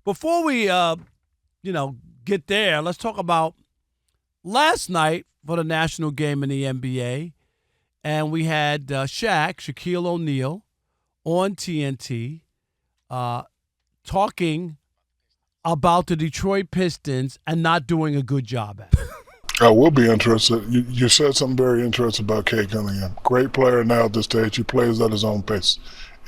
before we, get there, let's talk about last night for the national game in the NBA. And we had Shaquille O'Neal on TNT talking about the Detroit Pistons and not doing a good job at it. I will be interested. You said something very interesting about Cade Cunningham. Great player now at this stage. He plays at his own pace.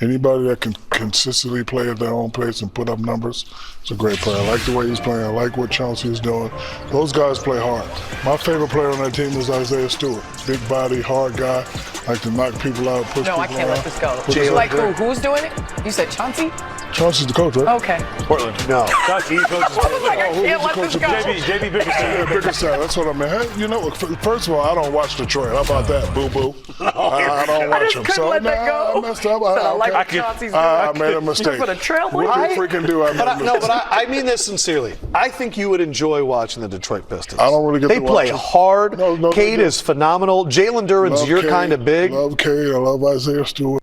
Anybody that can consistently play at their own pace and put up numbers is a great player. I like the way he's playing. I like what Chauncey is doing. Those guys play hard. My favorite player on that team is Isaiah Stewart. Big body, hard guy. Like to knock people out, push people around. No, I can't let this go. Like who? Who's doing it? You said Chauncey? Chauncey's the coach, right? Okay. Portland. No. Chauncey, he coaches Portland. I can't let this go. JB Bickerstaff. Yeah, Bickerstaff. That's what I mean. Hey, you know, first of all, I don't watch Detroit. How about that, boo-boo? I don't watch them. So let that go. I messed up. I made a mistake. For the trailblazer. What you freaking do? I made a mistake. But I mean this sincerely. I think you would enjoy watching the Detroit Pistons. I don't really get They to watch play them. hard. No, Cade is phenomenal. Jalen Duren's your kind of big. Love Cade. I love Isaiah Stewart.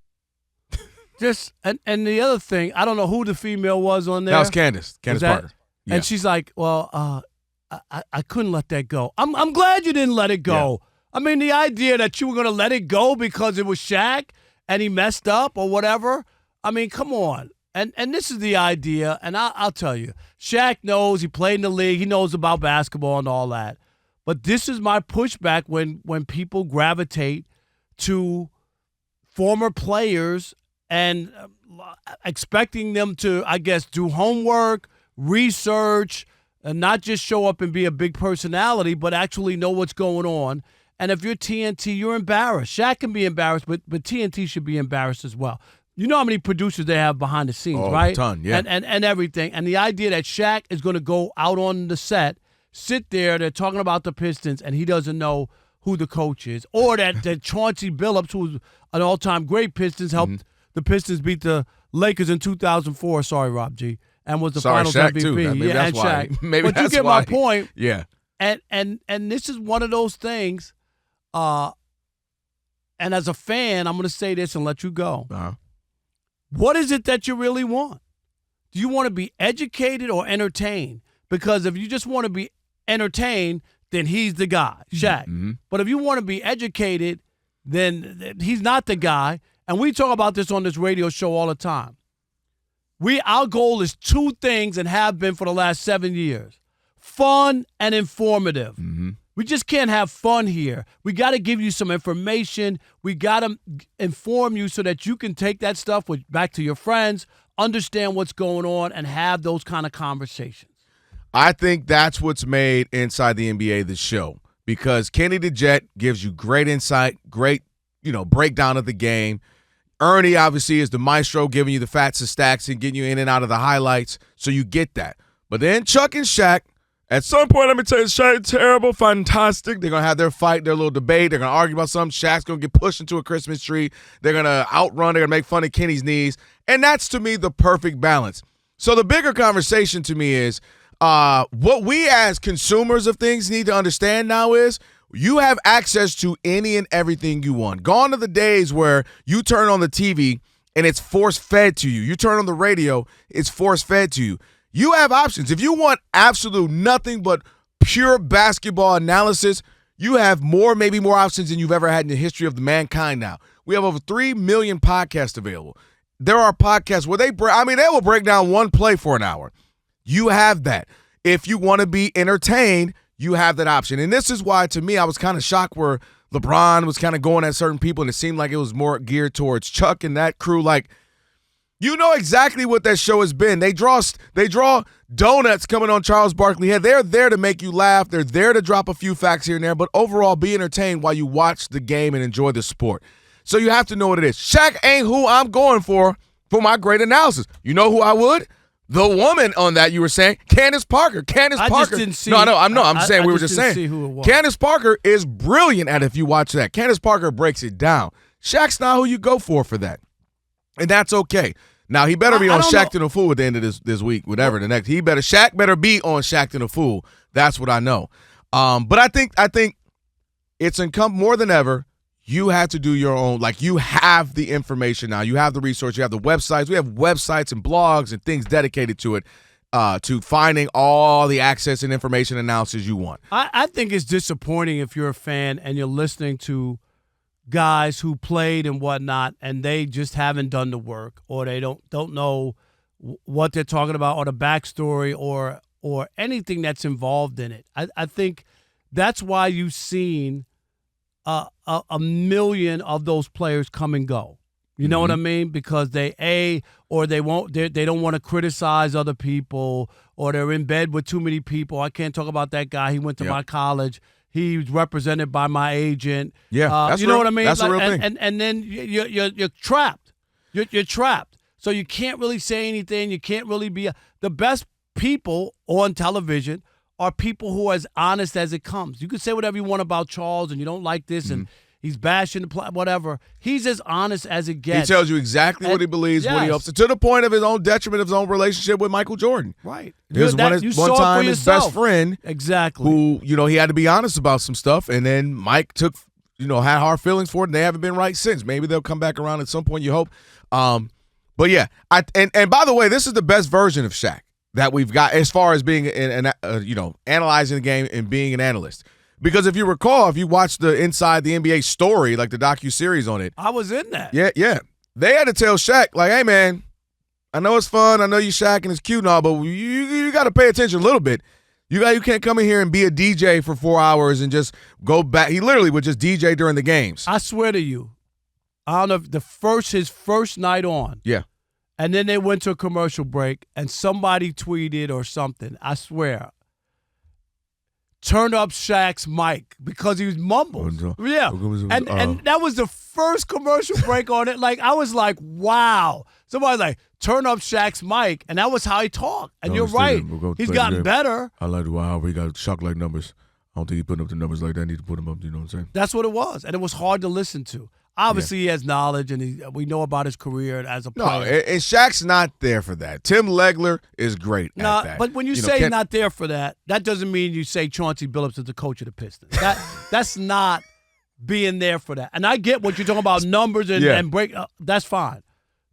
Just and the other thing, I don't know who the female was on there. That was Candace Parker. Yeah. And she's like, well, I couldn't let that go. I'm glad you didn't let it go. Yeah. I mean, the idea that you were going to let it go because it was Shaq and he messed up or whatever. I mean, come on. And this is the idea, and I'll tell you, Shaq knows, he played in the league, he knows about basketball and all that. But this is my pushback when people gravitate to former players and expecting them to, I guess, do homework, research, and not just show up and be a big personality, but actually know what's going on. And if you're TNT, you're embarrassed. Shaq can be embarrassed, but TNT should be embarrassed as well. You know how many producers they have behind the scenes, right? A ton, yeah. And everything. And the idea that Shaq is going to go out on the set, sit there, they're talking about the Pistons, and he doesn't know who the coach is. Or that Chauncey Billups, who's an all-time great Pistons, helped the Pistons beat the Lakers in 2004. Sorry, Rob G. And was the finals Shaq MVP. Too. Maybe yeah, that's and why. Shaq. Maybe but that's you get why. my point. Yeah. And this is one of those things, and as a fan, I'm going to say this and let you go. Uh-huh. What is it that you really want? Do you want to be educated or entertained? Because if you just want to be entertained, then he's the guy, Shaq. Mm-hmm. But if you want to be educated, then he's not the guy. And we talk about this on this radio show all the time. Our goal is two things and have been for the last 7 years: fun and informative. Mm-hmm. We just can't have fun here. We got to give you some information. We got to inform you so that you can take that stuff back to your friends, understand what's going on, and have those kind of conversations. I think that's what's made Inside the NBA the show, because Kenny the Jet gives you great insight, great, breakdown of the game. Ernie obviously is the maestro, giving you the facts and stacks and getting you in and out of the highlights, so you get that. But then Chuck and Shaq, at some point, let me tell you, Shaq, terrible, fantastic. They're going to have their fight, their little debate. They're going to argue about something. Shaq's going to get pushed into a Christmas tree. They're going to outrun. They're going to make fun of Kenny's knees. And that's, to me, the perfect balance. So the bigger conversation to me is what we as consumers of things need to understand now is you have access to any and everything you want. Gone are the days where you turn on the TV and it's force-fed to you. You turn on the radio, it's force-fed to you. You have options. If you want absolute nothing but pure basketball analysis, you have maybe more options than you've ever had in the history of mankind now. We have over 3 million podcasts available. There are podcasts where they will break down one play for an hour. You have that. If you want to be entertained, you have that option. And this is why, to me, I was kind of shocked where LeBron was kind of going at certain people, and it seemed like it was more geared towards Chuck and that crew. Like, you know exactly what that show has been. They draw donuts coming on Charles Barkley head. They're there to make you laugh. They're there to drop a few facts here and there, but overall be entertained while you watch the game and enjoy the sport. So you have to know what it is. Shaq ain't who I'm going for my great analysis. You know who I would? The woman on that you were saying, Candace Parker. Candace Parker. Just didn't see. No, I'm saying we were just saying. See who it was. Candace Parker is brilliant at it if you watch that. Candace Parker breaks it down. Shaq's not who you go for that. And that's okay. Now, he better be on Shaqtin' a Fool at the end of this week, whatever the next. Shaq better be on Shaqtin' a Fool. That's what I know. But I think it's incumbent more than ever. You have to do your own. Like, you have the information now. You have the resource. You have the websites. We have websites and blogs and things dedicated to it. to finding all the access and information analysis you want. I think it's disappointing if you're a fan and you're listening to guys who played and whatnot, and they just haven't done the work, or they don't know what they're talking about, or the backstory, or anything that's involved in it. I think that's why you've seen a million of those players come and go. You know what I mean? Because they don't want to criticize other people, or they're in bed with too many people. I can't talk about that guy. He went to my college. He's represented by my agent. Yeah, that's you know real. what I mean? That's a real thing. And then you're trapped. You're trapped. So you can't really say anything. You can't really be the best people on television are people who are as honest as it comes. You can say whatever you want about Charles, and you don't like this, and he's bashing the play, whatever. He's as honest as it gets. He tells you exactly what he believes, what he hopes, to the point of his own detriment of his own relationship with Michael Jordan. Right. It was one time his best friend, exactly, who he had to be honest about some stuff, and then Mike took, had hard feelings for it, and they haven't been right since. Maybe they'll come back around at some point. You hope. But yeah, and by the way, this is the best version of Shaq that we've got as far as being analyzing the game and being an analyst. Because if you recall, if you watched the Inside the NBA story, like the docuseries on it. I was in that. Yeah. They had to tell Shaq, like, hey, man, I know it's fun. I know you Shaq and it's cute and all, but you got to pay attention a little bit. You can't come in here and be a DJ for 4 hours and just go back. He literally would just DJ during the games. I swear to you, I don't know if his first night on. Yeah. And then they went to a commercial break, and somebody tweeted or something. I swear. Turn up Shaq's mic because he was mumbles. Yeah. And that was the first commercial break on it. Like, I was like, wow. Somebody's like, turn up Shaq's mic. And that was how he talked. And you're right. He's gotten better. I like how he got Shaq-like numbers. I don't think he putting up the numbers like that. I need to put them up, you know what I'm saying? That's what it was. And it was hard to listen to. Obviously, he has knowledge, and we know about his career as a player. No, and Shaq's not there for that. Tim Legler is great at that. But when you say not there for that, that doesn't mean you say Chauncey Billups is the coach of the Pistons. That's not being there for that. And I get what you're talking about, numbers and break. That's fine.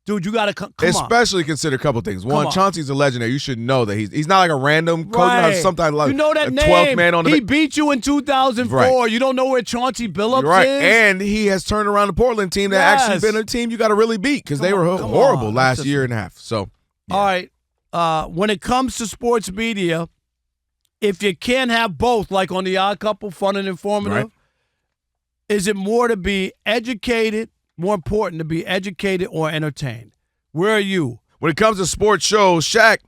Dude, you got to come on. Especially consider a couple things. One, Chauncey's a legendary. You should know that he's not like a random coach. Right. Sometimes like you know that a name. 12th man on the He beat you in 2004. Right. You don't know where Chauncey Billups right. is? And he has turned around the Portland team that actually been a team you got to really beat because they were horrible last year and a half. So, yeah. All right. When it comes to sports media, if you can't have both, like on The Odd Couple, fun and informative, is it more to be educated, more important to be educated or entertained? Where are you? When it comes to sports shows, Shaq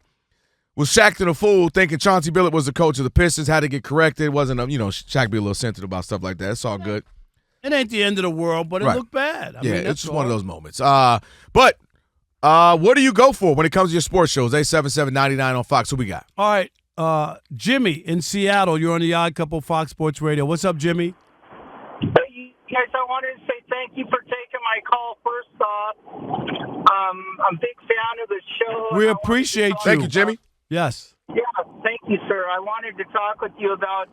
was Shaq a fool thinking Chauncey Billups was the coach of the Pistons, had to get corrected. It wasn't, Shaq be a little sensitive about stuff like that. It's all good. It ain't the end of the world, but it looked bad. I mean, it's just one of those moments. But what do you go for when it comes to your sports shows? 877-99 on Fox. Who we got? All right. Jimmy in Seattle. You're on The Odd Couple, Fox Sports Radio. What's up, Jimmy? Guys, I wanted to say thank you for taking my call first off. I'm a big fan of the show. We appreciate you. Thank you, Jimmy. Yes. Yeah, thank you, sir. I wanted to talk with you about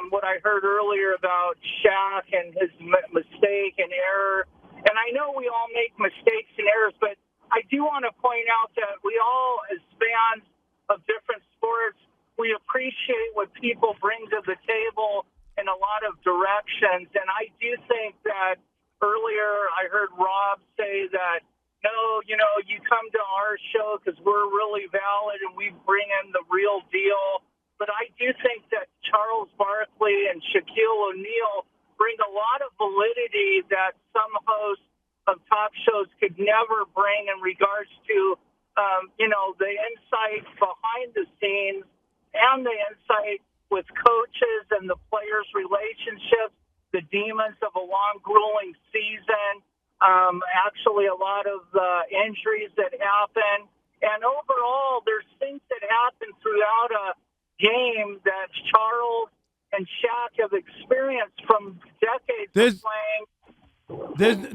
what I heard earlier about Shaq and his mistake and error. And I know we all make mistakes and errors, but I do want to point out that we all, as fans of different sports, we appreciate what people bring to the table in a lot of directions. And I do think that earlier I heard Rob say that, no, you come to our show because we're really valid and we bring in the real deal. But I do think that Charles Barkley and Shaquille O'Neal bring a lot of validity that some hosts of talk shows could never bring in regards to, the insight behind the scenes and the insight with coaches and the players' relationships, the demons of a long, grueling season, actually a lot of injuries that happen. And overall, there's things that happen throughout a game that Charles and Shaq have experienced from decades of playing.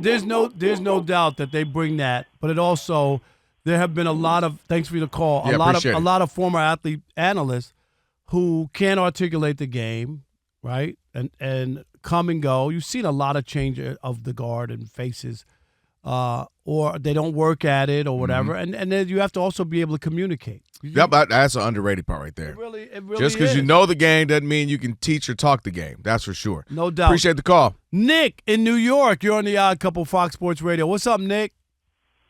There's no doubt that they bring that, but it also, there have been a lot of, thanks for the call, a lot of former athlete analysts who can't articulate the game, right? And come and go. You've seen a lot of change of the guard and faces, or they don't work at it or whatever. And then you have to also be able to communicate. Yep, that's an underrated part right there. It really Just because you know the game doesn't mean you can teach or talk the game. That's for sure. No doubt. Appreciate the call. Nick in New York, you're on the Odd Couple Fox Sports Radio. What's up, Nick?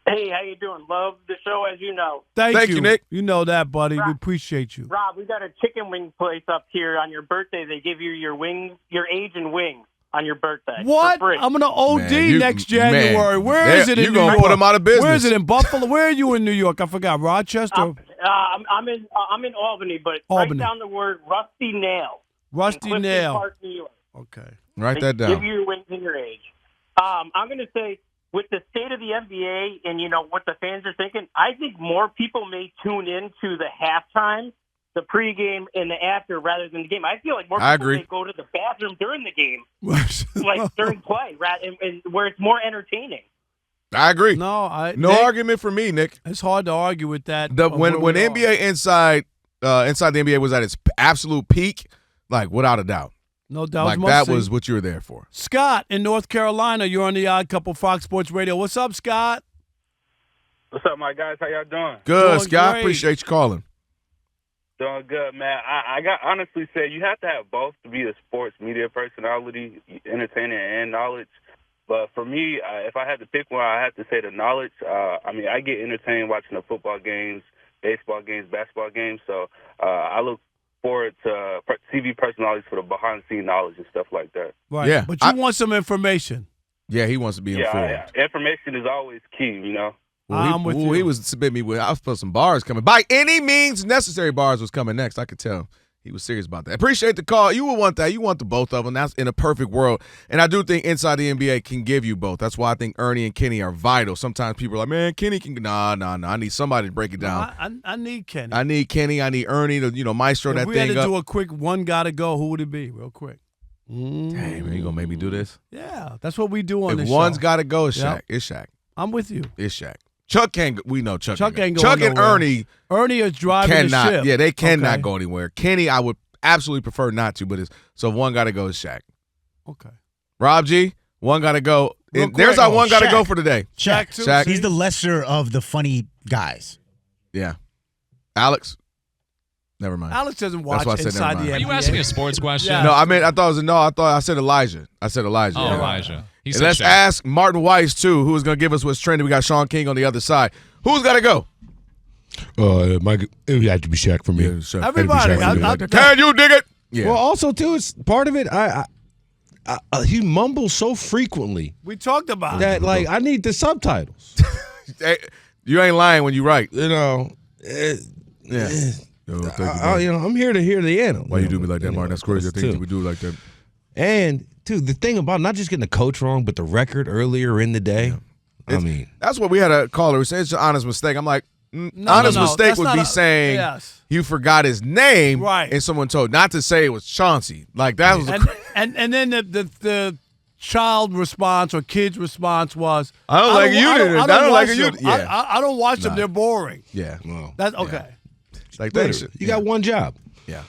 Hey, how you doing? Love the show, as you know. Thank you, Nick. You know that, buddy. Rob, we appreciate you. Rob, we got a chicken wing place up here. On your birthday, they give you your wings, your age and wings on your birthday. What? For free. I'm gonna OD Man, next January. Where is it in you New gonna York? put them out of business. Where is it in Buffalo? Where are you in New York? I forgot. Rochester. I'm in Albany, but Albany. write down the word Rusty Nail. Rusty in Clifton Nail. Park, New York. Okay. Write that Give down. you your wings and your age. I'm going to say, with the state of the NBA and, what the fans are thinking, I think more people may tune in to the halftime, the pregame, and the after rather than the game. I feel like more people may go to the bathroom during the game, like during play, and where it's more entertaining. I agree. No Nick, argument for me, Nick. It's hard to argue with that. When NBA inside the NBA was at its absolute peak, like without a doubt. No doubt. Like that was what you were there for. Scott in North Carolina, you're on the Odd Couple Fox Sports Radio. What's up, Scott? What's up, my guys? How y'all doing? Good, Doing Scott. great. Appreciate you calling. Doing good, man. I got honestly say you have to have both to be a sports media personality, entertainer and knowledge. But for me, if I had to pick one, I have to say the knowledge. I get entertained watching the football games, baseball games, basketball games. So I look forward to TV personalities for the behind-the-scenes knowledge and stuff like that. Right. Yeah. But you want some information. Yeah, he wants to be informed. Yeah, information is always key, I'm with you. He was spitting me with. I was putting some bars coming. By any means necessary, bars was coming next. I could tell he was serious about that. Appreciate the call. You would want that. You want the both of them. That's in a perfect world. And I do think Inside the NBA can give you both. That's why I think Ernie and Kenny are vital. Sometimes people are like, man, Kenny can. Nah. I need somebody to break it down. I need Kenny. I need Kenny. I need Ernie to maestro if that we thing had to up. do a quick one gotta go, who would it be? Real quick. Dang, man, you gonna make me do this? Yeah, that's what we do on If this one's show. got to go, it's Shaq. Yep. It's Shaq. I'm with you. It's Shaq. Chuck can't. We know Chuck. Chuck ain't Chuck going and nowhere. Ernie is driving cannot. the ship. Yeah, they cannot Okay. go anywhere. Kenny, I would absolutely prefer not to, but so if one got to go, is Shaq. Okay. Rob G, one got to go. Real There's quick. our one got to Shaq. go for today. Shaq, too. Shaq. He's the lesser of the funny guys. Yeah. Alex. Never mind. Alex doesn't watch why I said Inside never the mind. NBA. Are you asking me a sports question? Yeah. No, I thought it was a no. I thought I said Elijah. I said Elijah. Oh, Yeah. Elijah. He And said let's Shaq. ask Martin Weiss too, who is going to give us what's trending. We got Sean King on the other side. Who's got to go? It would have to be Shaq for me. Yeah, Shaq. Everybody. Had to be Shaq. Can you dig it? Yeah. Well, also too, it's part of it. He mumbles so frequently We talked about that it. I need the subtitles. Hey, you ain't lying when you write. Yeah. I'm here to hear the answer. Why you do me like that, Martin? That's crazy. I think we do like that. And dude, the thing about not just getting the coach wrong, but the record earlier in the day. That's what we had a caller who said it's an honest mistake. I'm like, No, honest no, mistake that's would not be a- saying yes. you forgot his name, Right. And someone told not to say it was Chauncey. Like that was. And then the child response or kid's response was, I don't like you. I don't like watch you. them. Yeah. I don't watch them. They're boring. Yeah. That's okay. Like Literally, that. you got one job. Yeah.